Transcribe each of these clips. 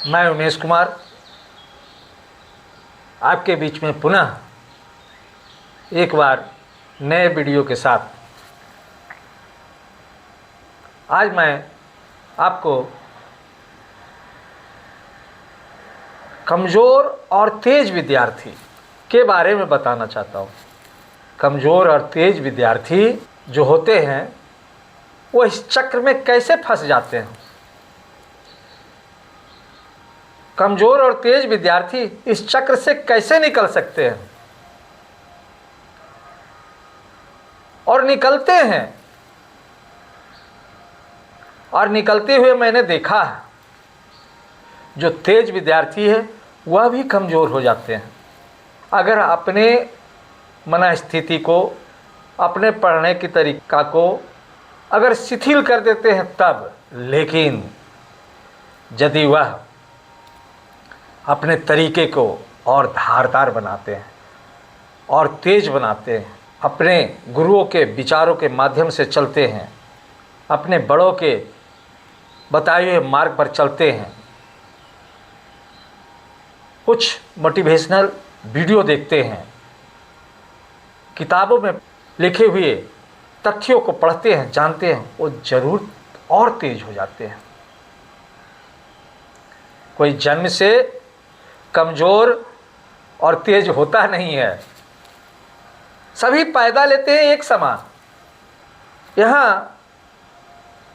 मैं उमेश कुमार आपके बीच में पुनः एक बार नए वीडियो के साथ आज मैं आपको कमज़ोर और तेज विद्यार्थी के बारे में बताना चाहता हूँ। कमज़ोर और तेज विद्यार्थी जो होते हैं वो इस चक्र में कैसे फंस जाते हैं। कमज़ोर और तेज विद्यार्थी इस चक्र से कैसे निकल सकते हैं और निकलते हैं, और निकलते हुए मैंने देखा है जो तेज विद्यार्थी है वह भी कमज़ोर हो जाते हैं। अगर अपने मनस्थिति को, अपने पढ़ने की तरीका को अगर शिथिल कर देते हैं तब, लेकिन यदि वह अपने तरीके को और धारदार बनाते हैं और तेज बनाते हैं, अपने गुरुओं के विचारों के माध्यम से चलते हैं, अपने बड़ों के बताए हुए मार्ग पर चलते हैं, कुछ मोटिवेशनल वीडियो देखते हैं, किताबों में लिखे हुए तथ्यों को पढ़ते हैं, जानते हैं, वो जरूर और तेज हो जाते हैं। कोई जन्म से कमज़ोर और तेज होता नहीं है, सभी पैदा लेते हैं एक समान। यहाँ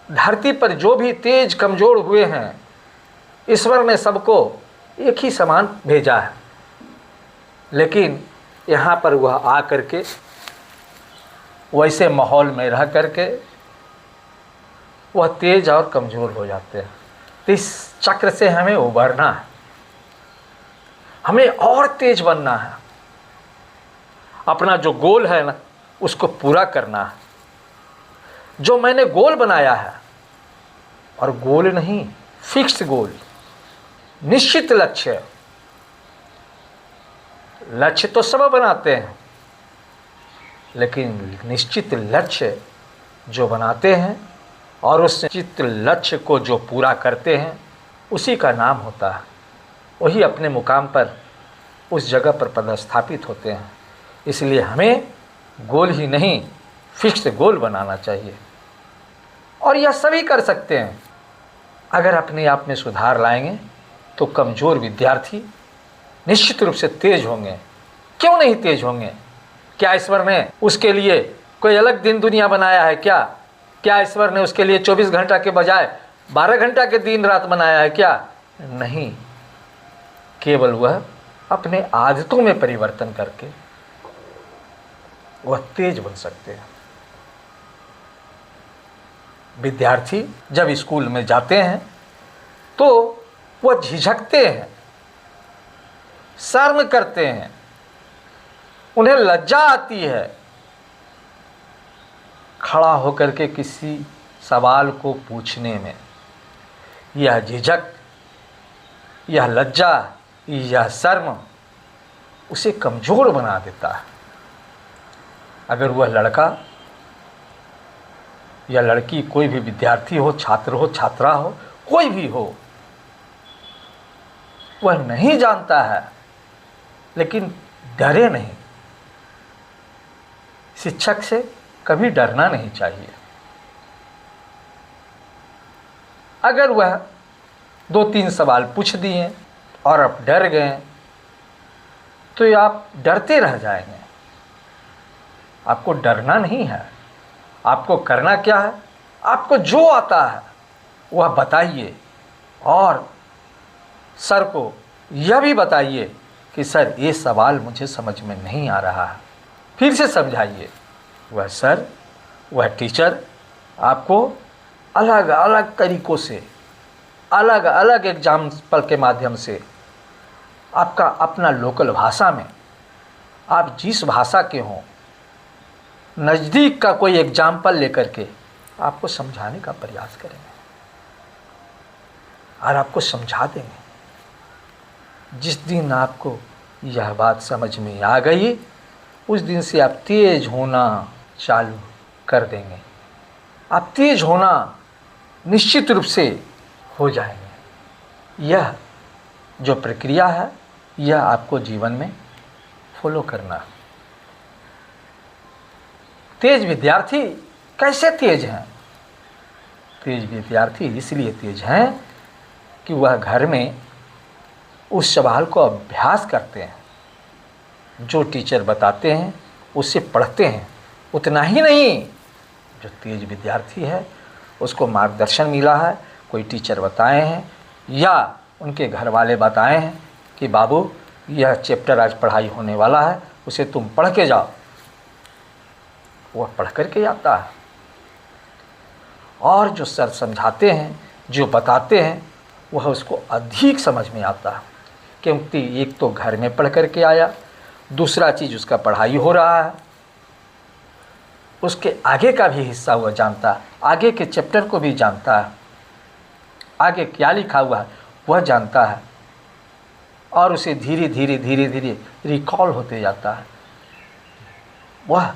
धरती पर जो भी तेज कमज़ोर हुए हैं, ईश्वर ने सबको एक ही समान भेजा है, लेकिन यहाँ पर वह आ करके वैसे माहौल में रह करके वह तेज और कमज़ोर हो जाते हैं। तो इस चक्र से हमें उभरना है, हमें और तेज बनना है, अपना जो गोल है ना उसको पूरा करना है। जो मैंने गोल बनाया है, और गोल नहीं, फिक्स गोल, निश्चित लक्ष्य। लक्ष्य तो सब बनाते हैं, लेकिन निश्चित लक्ष्य जो बनाते हैं और उस निश्चित लक्ष्य को जो पूरा करते हैं उसी का नाम होता है, वही अपने मुकाम पर उस जगह पर पदस्थापित होते हैं। इसलिए हमें गोल ही नहीं, फिक्स गोल बनाना चाहिए, और यह सभी कर सकते हैं। अगर अपने आप में सुधार लाएंगे तो कमज़ोर विद्यार्थी निश्चित रूप से तेज होंगे। क्यों नहीं तेज होंगे? क्या ईश्वर ने उसके लिए कोई अलग दिन दुनिया बनाया है क्या? क्या ईश्वर ने उसके लिए 24 घंटा के बजाय 12 घंटा के दिन रात बनाया है क्या? नहीं, केवल वह अपने आदतों में परिवर्तन करके वह तेज बन सकते हैं। विद्यार्थी जब स्कूल में जाते हैं तो वह झिझकते हैं, शर्म करते हैं, उन्हें लज्जा आती है खड़ा होकर के किसी सवाल को पूछने में। यह झिझक, यह लज्जा, यह शर्म उसे कमज़ोर बना देता है। अगर वह लड़का या लड़की, कोई भी विद्यार्थी हो, छात्र हो, छात्रा हो, कोई भी हो, वह नहीं जानता है लेकिन डरे नहीं। शिक्षक से कभी डरना नहीं चाहिए। अगर वह 2-3 सवाल पूछ दिए और आप डर गए तो आप डरते रह जाएंगे। आपको डरना नहीं है, आपको करना क्या है, आपको जो आता है वह बताइए, और सर को यह भी बताइए कि सर ये सवाल मुझे समझ में नहीं आ रहा है, फिर से समझाइए। वह सर, वह टीचर आपको अलग अलग तरीक़ों से, अलग अलग एग्जाम्पल के माध्यम से, आपका अपना लोकल भाषा में, आप जिस भाषा के हों, नज़दीक का कोई एग्जाम्पल लेकर के आपको समझाने का प्रयास करेंगे और आपको समझा देंगे। जिस दिन आपको यह बात समझ में आ गई, उस दिन से आप तेज होना चालू कर देंगे। आप तेज होना निश्चित रूप से हो जाएंगे। यह जो प्रक्रिया है यह आपको जीवन में फॉलो करना। तेज विद्यार्थी कैसे तेज हैं? तेज विद्यार्थी इसलिए तेज हैं कि वह घर में उस सवाल को अभ्यास करते हैं, जो टीचर बताते हैं उससे पढ़ते हैं। उतना ही नहीं, जो तेज विद्यार्थी है उसको मार्गदर्शन मिला है, कोई टीचर बताए हैं या उनके घर वाले बताए हैं कि बाबू यह चैप्टर आज पढ़ाई होने वाला है, उसे तुम पढ़ के जाओ, वह पढ़ कर के आता है। और जो सर समझाते हैं, जो बताते हैं, वह उसको अधिक समझ में आता है, क्योंकि एक तो घर में पढ़ कर के आया, दूसरा चीज़ उसका पढ़ाई हो रहा है, उसके आगे का भी हिस्सा वह जानता है, आगे के चैप्टर को भी जानता है, आगे क्या लिखा हुआ है वह जानता है, और उसे धीरे धीरे धीरे धीरे रिकॉल होते जाता है, वह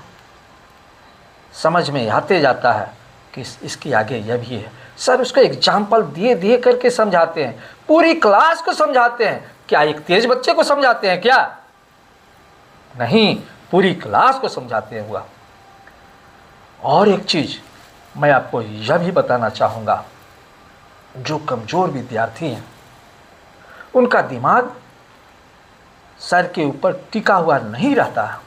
समझ में आते जाता है कि इसके आगे यह भी है। सर उसको एग्जाम्पल दिए दिए करके समझाते हैं, पूरी क्लास को समझाते हैं। क्या एक तेज बच्चे को समझाते हैं क्या? नहीं, पूरी क्लास को समझाते हैं हुआ। और एक चीज़ मैं आपको यह भी बताना चाहूँगा, जो कमज़ोर विद्यार्थी हैं उनका दिमाग सर के ऊपर टिका हुआ नहीं रहता है,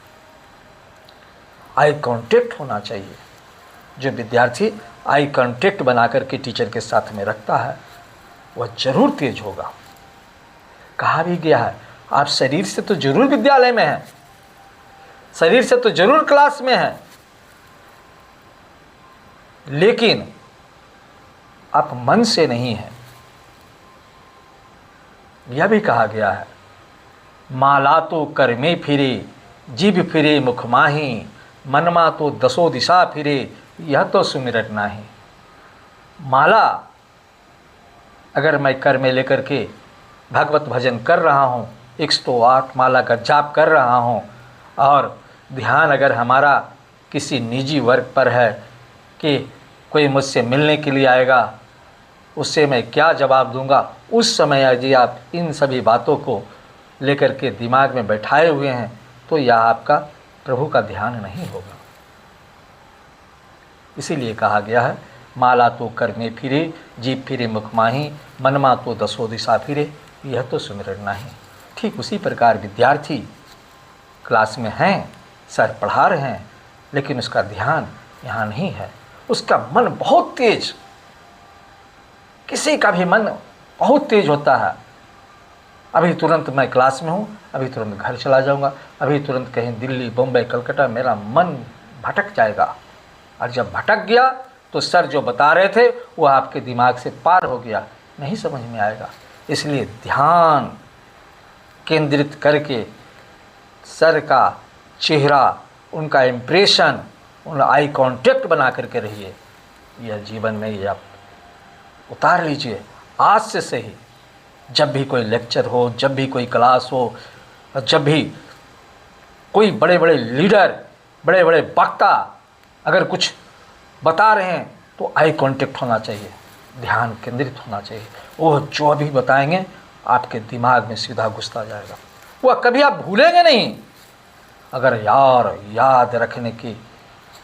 आई कांटेक्ट होना चाहिए। जो विद्यार्थी आई कांटेक्ट बना करके टीचर के साथ में रखता है वह जरूर तेज होगा। कहा भी गया है, आप शरीर से तो जरूर विद्यालय में हैं, शरीर से तो जरूर क्लास में हैं, लेकिन आप मन से नहीं हैं। यह भी कहा गया है, माला तो कर में फिरे, जीभ फिरे मुख माही, मनमा तो दसो दिशा फिरे, यह तो सुमिरन नाही। माला अगर मैं कर में लेकर के भगवत भजन कर रहा हूँ, 108 माला का जाप कर रहा हूँ, और ध्यान अगर हमारा किसी निजी वर्ग पर है कि कोई मुझसे मिलने के लिए आएगा, उससे मैं क्या जवाब दूंगा, उस समय यदि आप इन सभी बातों को लेकर के दिमाग में बैठाए हुए हैं तो यह आपका प्रभु का ध्यान नहीं होगा। इसीलिए कहा गया है, माला तो कर में फिरे, जीभ फिरे मुख माही, मनमा तो दसो दिशा फिरे, यह तो सुमिरन नाही। ठीक उसी प्रकार विद्यार्थी क्लास में हैं, सर पढ़ा रहे हैं, लेकिन उसका ध्यान यहाँ नहीं है, उसका मन बहुत तेज, किसी का भी मन बहुत तेज होता है। अभी तुरंत मैं क्लास में हूँ, अभी तुरंत घर चला जाऊँगा, अभी तुरंत कहीं दिल्ली, बम्बई, कलकत्ता, मेरा मन भटक जाएगा। और जब भटक गया तो सर जो बता रहे थे वो आपके दिमाग से पार हो गया, नहीं समझ में आएगा। इसलिए ध्यान केंद्रित करके सर का चेहरा, उनका इम्प्रेशन, उन आई कांटेक्ट बना करके रहिए। यह जीवन में ये आप उतार लीजिए आज से ही। जब भी कोई लेक्चर हो, जब भी कोई क्लास हो, जब भी कोई बड़े बड़े लीडर, बड़े बड़े वक्ता अगर कुछ बता रहे हैं तो आई कांटेक्ट होना चाहिए, ध्यान केंद्रित होना चाहिए। वो जो भी बताएंगे आपके दिमाग में सीधा घुसता जाएगा, वह कभी आप भूलेंगे नहीं। अगर याद रखने की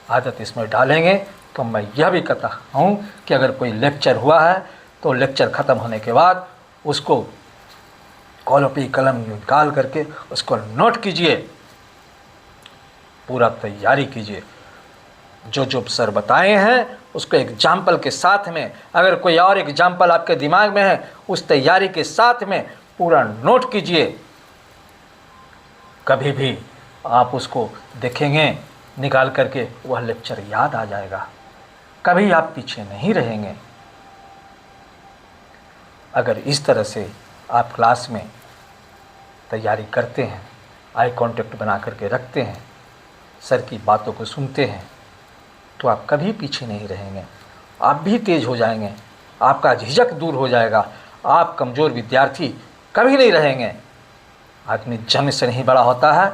आदत इसमें डालेंगे तो मैं यह भी कहता हूँ कि अगर कोई लेक्चर हुआ है तो लेक्चर ख़त्म होने के बाद उसको कॉपी कलम निकाल करके उसको नोट कीजिए, पूरा तैयारी कीजिए। जो सर बताए हैं उसको एग्जाम्पल के साथ में, अगर कोई और एग्जाम्पल आपके दिमाग में है उस तैयारी के साथ में पूरा नोट कीजिए। कभी भी आप उसको देखेंगे निकाल करके वह लेक्चर याद आ जाएगा, कभी आप पीछे नहीं रहेंगे। अगर इस तरह से आप क्लास में तैयारी करते हैं, आई कांटेक्ट बना करके रखते हैं, सर की बातों को सुनते हैं, तो आप कभी पीछे नहीं रहेंगे, आप भी तेज हो जाएंगे, आपका झिझक दूर हो जाएगा, आप कमज़ोर विद्यार्थी कभी नहीं रहेंगे। आदमी जन्म से नहीं बड़ा होता है,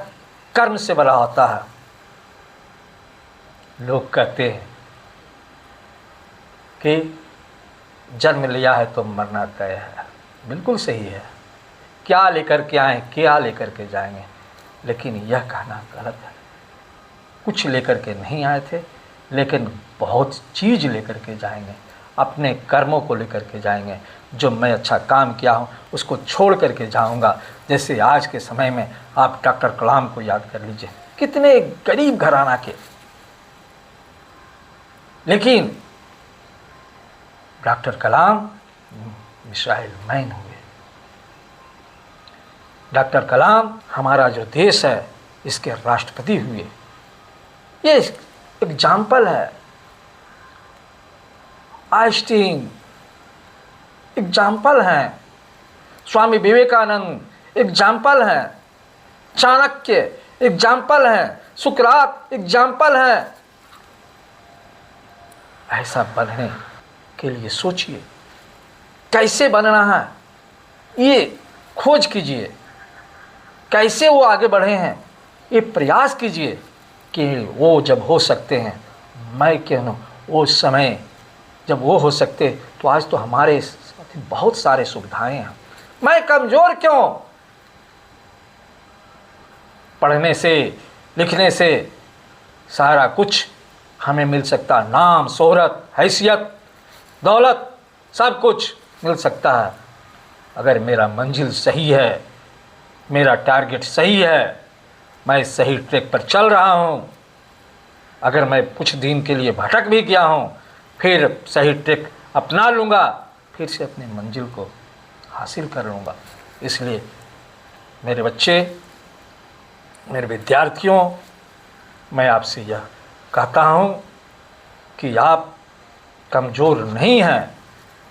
कर्म से बड़ा होता है। लोग कहते हैं कि जन्म लिया है तो मरना तय है, बिल्कुल सही है। क्या लेकर के आए, क्या लेकर के जाएंगे, लेकिन यह कहना गलत है। कुछ लेकर के नहीं आए थे, लेकिन बहुत चीज़ लेकर के जाएंगे। अपने कर्मों को लेकर के जाएंगे। जो मैं अच्छा काम किया हूँ उसको छोड़ करके जाऊँगा। जैसे आज के समय में आप डॉक्टर कलाम को याद कर लीजिए, कितने गरीब घराना के, लेकिन डॉक्टर कलाम मिसाइल मैन हुए। डॉक्टर कलाम हमारा जो देश है इसके राष्ट्रपति हुए। ये एग्जाम्पल है। आइंस्टीन एग्जाम्पल हैं, स्वामी विवेकानंद एग्जाम्पल हैं, चाणक्य एग्जाम्पल हैं, सुकरात एग्जाम्पल हैं। ऐसा बनने के लिए सोचिए, कैसे बनना है ये खोज कीजिए, कैसे वो आगे बढ़े हैं ये प्रयास कीजिए कि वो जब हो सकते हैं, मैं क्यों न वो समय जब वो हो सकते, तो आज तो हमारे बहुत सारे सुविधाएं हैं। मैं कमज़ोर क्यों? पढ़ने से लिखने से सारा कुछ हमें मिल सकता, नाम शोहरत हैसियत दौलत सब कुछ मिल सकता है। अगर मेरा मंजिल सही है, मेरा टारगेट सही है, मैं सही ट्रैक पर चल रहा हूँ, अगर मैं कुछ दिन के लिए भटक भी गया हूँ, फिर सही ट्रैक अपना लूँगा, फिर से अपनी मंजिल को हासिल कर लूँगा। इसलिए मेरे बच्चे, मेरे विद्यार्थियों, मैं आपसे यह कहता हूँ कि आप कमज़ोर नहीं हैं,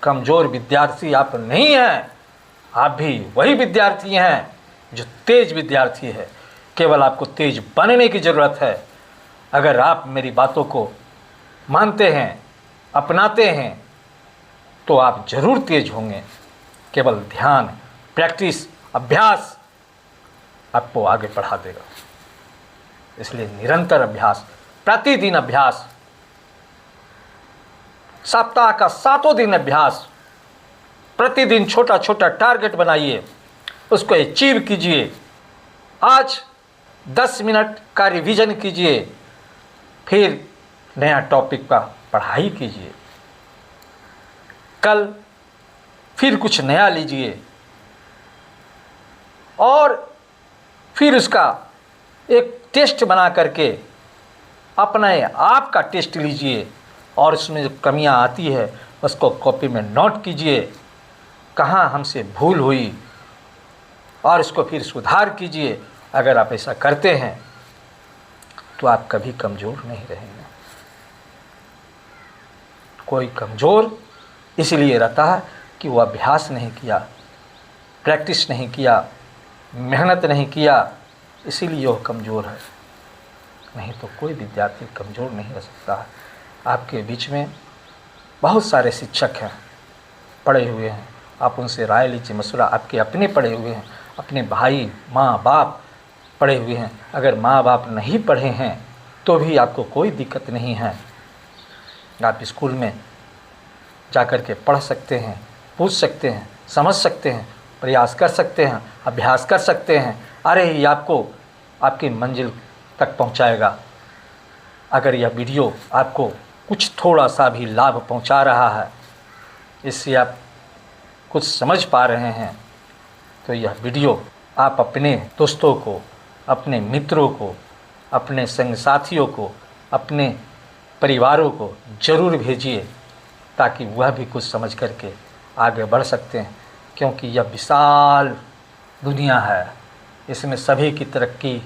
कमज़ोर विद्यार्थी आप नहीं हैं। आप भी वही विद्यार्थी हैं जो तेज विद्यार्थी है। केवल आपको तेज बनने की ज़रूरत है। अगर आप मेरी बातों को मानते हैं, अपनाते हैं, तो आप ज़रूर तेज होंगे। केवल ध्यान, प्रैक्टिस, अभ्यास आपको आगे बढ़ा देगा। इसलिए निरंतर अभ्यास, प्रतिदिन अभ्यास, सप्ताह का 7 दिन अभ्यास, प्रतिदिन छोटा छोटा टारगेट बनाइए, उसको अचीव कीजिए। आज 10 मिनट का रिवीजन कीजिए, फिर नया टॉपिक का पढ़ाई कीजिए। कल फिर कुछ नया लीजिए और फिर उसका एक टेस्ट बना करके अपने आप का टेस्ट लीजिए और उसमें जो कमियां आती है उसको कॉपी में नोट कीजिए, कहाँ हमसे भूल हुई, और इसको फिर सुधार कीजिए। अगर आप ऐसा करते हैं तो आप कभी कमज़ोर नहीं रहेंगे। कोई कमज़ोर इसलिए रहता है कि वो अभ्यास नहीं किया, प्रैक्टिस नहीं किया, मेहनत नहीं किया, इसीलिए वो कमज़ोर है। नहीं तो कोई विद्यार्थी कमज़ोर नहीं रह सकता है। आपके बीच में बहुत सारे शिक्षक हैं, पढ़े हुए हैं, आप उनसे राय लीजिए, मशवरा। आपके अपने पढ़े हुए हैं, अपने भाई माँ बाप पढ़े हुए हैं। अगर माँ बाप नहीं पढ़े हैं तो भी आपको कोई दिक्कत नहीं है, आप स्कूल में जाकर के पढ़ सकते हैं, पूछ सकते हैं, समझ सकते हैं, प्रयास कर सकते हैं, अभ्यास कर सकते हैं। अरे ये आपको आपकी मंजिल तक पहुंचाएगा। अगर यह वीडियो आपको कुछ थोड़ा सा भी लाभ पहुंचा रहा है, इससे आप कुछ समझ पा रहे हैं, तो यह वीडियो आप अपने दोस्तों को, अपने मित्रों को, अपने संग साथियों को, अपने परिवारों को ज़रूर भेजिए, ताकि वह भी कुछ समझ करके आगे बढ़ सकते हैं। क्योंकि यह विशाल दुनिया है, इसमें सभी की तरक्की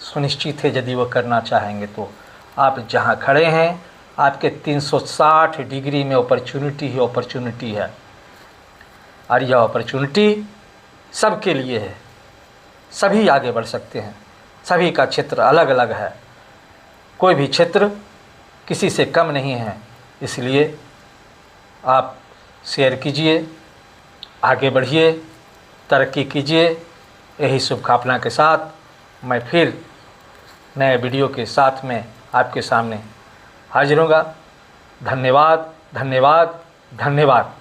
सुनिश्चित है। यदि वो करना चाहेंगे तो आप जहाँ खड़े हैं, आपके 360 डिग्री में अपॉर्चुनिटी ही अपॉर्चुनिटी है, और यह अपॉर्चुनिटी सबके लिए है। सभी आगे बढ़ सकते हैं, सभी का क्षेत्र अलग अलग है, कोई भी क्षेत्र किसी से कम नहीं है। इसलिए आप शेयर कीजिए, आगे बढ़िए, तरक्की कीजिए। यही शुभकामना के साथ मैं फिर नए वीडियो के साथ में आपके सामने हाजिर होगा। धन्यवाद, धन्यवाद, धन्यवाद।